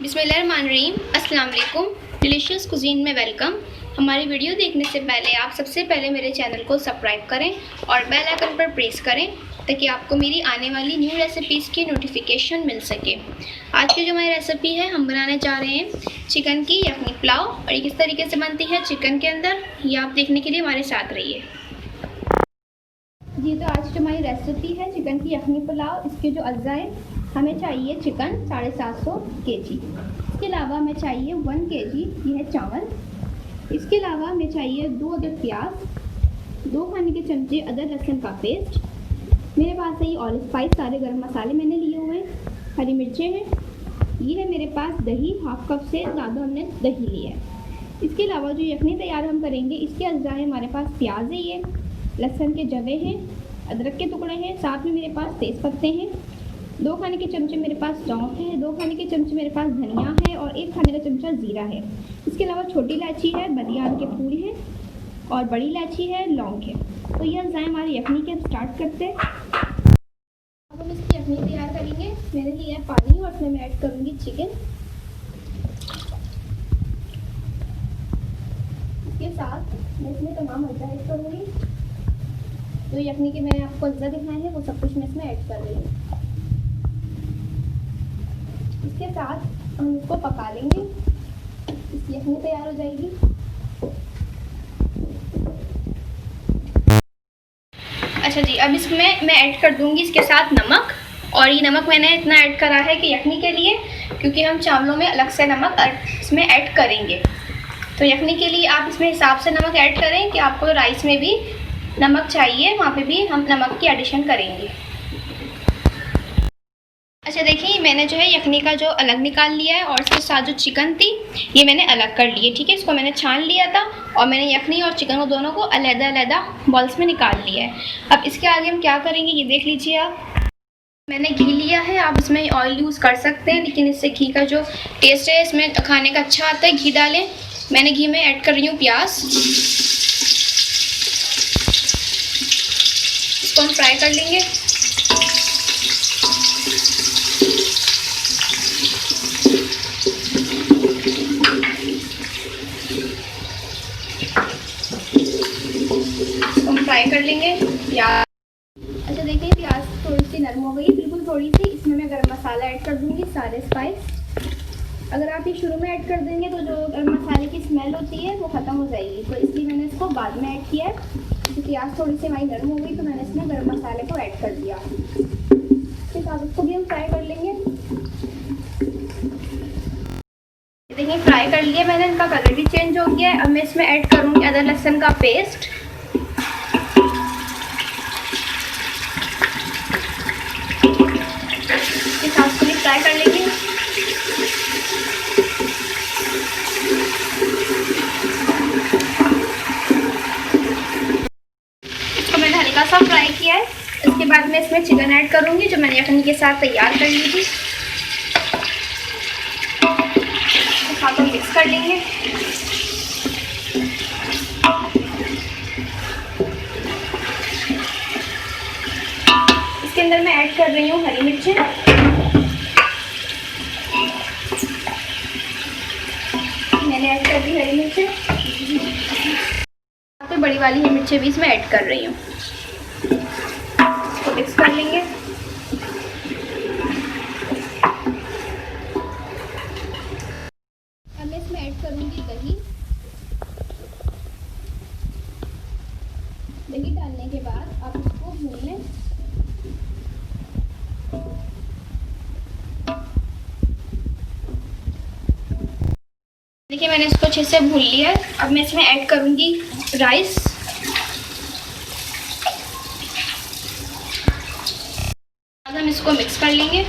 बिस्मिल्लाहिर्रहमानिर्रहीम। अस्सलाम वालेकुम। डिलीशियस कुजीन में वेलकम। हमारी वीडियो देखने से पहले आप सबसे पहले मेरे चैनल को सब्सक्राइब करें और बेल आइकन पर प्रेस करें ताकि आपको मेरी आने वाली न्यू रेसिपीज़ की नोटिफिकेशन मिल सके। आज की जो हमारी रेसिपी है, हम बनाने जा रहे हैं चिकन की यखनी पुलाव। और ये किस तरीके से बनती है चिकन के अंदर, ये आप देखने के लिए हमारे साथ रहिए। जी, तो आज जो हमारी रेसिपी है चिकन की यखनी पुलाव, इसके जो अज्जा हैं, हमें चाहिए चिकन 750 kg। इसके अलावा हमें चाहिए 1 kg ये है चावल। इसके अलावा हमें चाहिए 2 अदद प्याज, 2 खाने के चमचे अदरक लहसुन का पेस्ट। मेरे पास है ये ऑयल स्पाइस, सारे गरम मसाले मैंने लिए हुए हैं, हरी मिर्चें हैं। ये है मेरे पास दही, हाफ कप से ज़्यादा हमने दही लिया है। इसके अलावा जो यखनी तैयार हम करेंगे, इसके अज्जा है हमारे पास प्याज है, ये लहसुन के जवे हैं, अदरक के टुकड़े हैं, साथ में मेरे पास तेज़ पत्ते हैं, 2 खाने के चमचे मेरे पास सौंफ है, 2 खाने के चमचे मेरे पास धनिया है और 1 खाने का चमचा ज़ीरा है। इसके अलावा छोटी इलायची है, बदियान के फूल हैं और बड़ी इलायची है, लौंग है। तो यह अज़्ज़ा हमारी यखनी के हम स्टार्ट करते हैं। अब हम इसकी यखनी तैयार करेंगे। मैंने लिया है पानी और उसमें मैं ऐड करूँगी चिकन। इसके साथ मैं इसमें तमाम अज्जा ऐड करूँगी। जो यखनी के मैंने आपको अज्जा दिखाए हैं वो सब कुछ मैं इसमें ऐड कर रही हूँ। इसके साथ हम इसको पका लेंगे, इसकी यखनी तैयार हो जाएगी। अच्छा जी, अब इसमें मैं ऐड कर दूंगी इसके साथ नमक। और ये नमक मैंने इतना ऐड करा है कि यखनी के लिए, क्योंकि हम चावलों में अलग से नमक इसमें ऐड करेंगे। तो यखनी के लिए आप इसमें हिसाब से नमक ऐड करें कि आपको राइस में भी नमक चाहिए, वहाँ पे भी हम नमक की एडिशन करेंगे। अच्छा देखिए, मैंने जो है यखनी का जो अलग निकाल लिया है और इसके साथ जो चिकन थी ये मैंने अलग कर ली है। ठीक है, इसको मैंने छान लिया था और मैंने यखनी और चिकन को दोनों को अलग-अलग बॉल्स में निकाल लिया है। अब इसके आगे हम क्या करेंगे ये देख लीजिए आप। मैंने घी लिया है, आप इसमें ऑयल यूज़ कर सकते हैं, लेकिन इससे घी का जो टेस्ट है इसमें खाने का अच्छा आता है, घी डालें। मैंने घी में ऐड कर रही हूँ प्याज, इसको हम फ्राई कर लेंगे। फ्राई कर लेंगे प्याज। अच्छा देखिए, प्याज थोड़ी सी नरम हो गई, बिल्कुल थोड़ी सी। इसमें मैं गरम मसाला ऐड कर दूंगी, सारे स्पाइस। अगर आप ये शुरू में ऐड कर देंगे तो जो गरम मसाले की स्मेल होती है वो ख़त्म हो जाएगी, तो इसलिए मैंने इसको बाद में ऐड किया है। क्योंकि प्याज थोड़ी सी हमारी नरम हो गई तो मैंने इसमें गरम मसाले को ऐड कर दिया। इसके साथ इसको भी हम फ्राई कर लेंगे। देखिए, फ्राई कर लिया मैंने, इनका कलर भी चेंज हो गया है। अब मैं इसमें ऐड करूँगी अदरक लहसुन का पेस्ट। फ्राई कर लेंगे। इसको मैंने हल्का सा फ्राई किया है। इसके बाद मैं इसमें चिकन ऐड करूंगी जो मैंने यखनी के साथ तैयार कर ली थी। साथ हम मिक्स कर लेंगे। इसके अंदर मैं ऐड कर रही हूँ हरी मिर्चें। मैंने ऐड कर दी हरी मिर्चें, तो बड़ी वाली हरी मिर्चें भी इसमें ऐड कर रही हूँ। इसको मिक्स कर लेंगे। अब मैं इसमें ऐड करूँगी दही। दही डालने के बाद आप इसको भून लें। देखिए, मैंने इसको अच्छे से भून लिया है। अब मैं इसमें ऐड करूँगी राइस। अब हम इसको मिक्स कर लेंगे।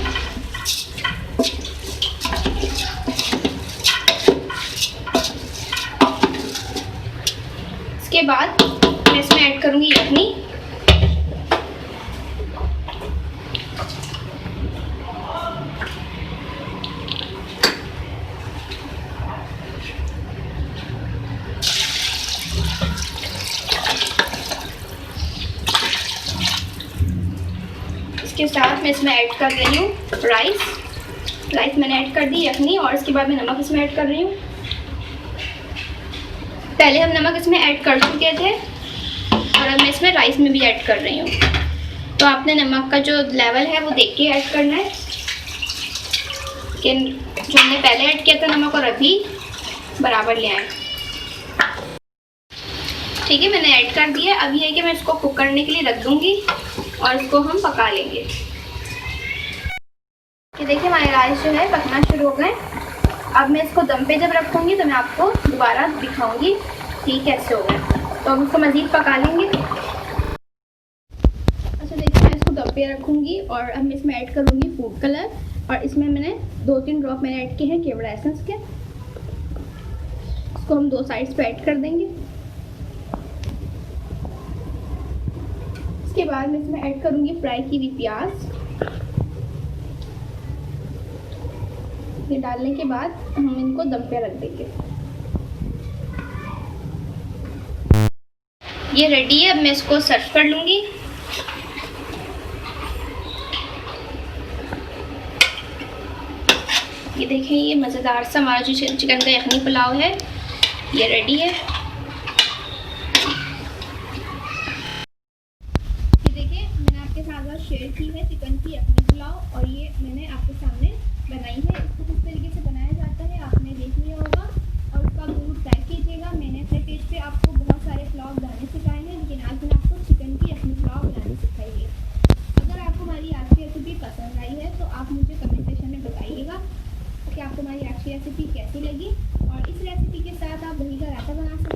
इसके बाद मैं इसमें ऐड करूँगी यखनी। इसके साथ मैं इसमें ऐड कर रही हूँ राइस। राइस मैंने ऐड कर दी यखनी, और इसके बाद मैं नमक इसमें ऐड कर रही हूँ। पहले हम नमक इसमें ऐड कर चुके थे और अब मैं इसमें राइस में भी ऐड कर रही हूँ। तो आपने नमक का जो लेवल है वो देख के ऐड करना है कि जो हमने पहले ऐड किया था नमक और अभी बराबर ले आए। ठीक है, मैंने ऐड कर दिया। अब ये है कि मैं इसको कुक करने के लिए रख दूँगी और इसको हम पका लेंगे। ये देखिए हमारे राइस जो है पकना शुरू हो गए। अब मैं इसको दम पे जब रखूँगी तो मैं आपको दोबारा दिखाऊँगी कि कैसे हो गए। तो हम इसको मज़ीद पका लेंगे। अच्छा देखिए, मैं इसको दम पे रखूँगी और अब मैं इसमें ऐड करूँगी फूड कलर, और इसमें मैंने 2-3 ड्रॉप मैंने ऐड किए हैं केवड़ा एसेंस के। इसको हम 2 साइड्स पे ऐड कर देंगे। इसके बाद मैं इसमें ऐड करूँगी फ्राई की हुई प्याज। ये डालने के बाद हम इनको दम पे रख देंगे। ये रेडी है, अब मैं इसको सर्व कर लूँगी। ये देखें, ये मज़ेदार सा हमारा जो चिकन का यखनी पुलाव है ये रेडी है। ये देखिए, मैंने आपके साथ शेयर की है चिकन की यखनी पुलाव, और ये मैंने आपके सामने बनाई है। इसको किस तरीके से बनाया जाता है आपने देख लिया होगा, और उसका ज़रूर ट्राई कीजिएगा। मैंने अपने पेज पे आपको बहुत सारे पुलाव बनाने सिखाए हैं, लेकिन आज मैंने आपको चिकन की यखनी पुलाव बनानी सिखाई है। अगर आपको हमारी आज की रेसिपी पसंद आई है तो आप मुझे कमेंट सेक्शन में बताइएगा कि आपको हमारी आज की रेसिपी कैसी लगी, और इस रेसिपी के साथ आप दही का रायता बना सकते हैं।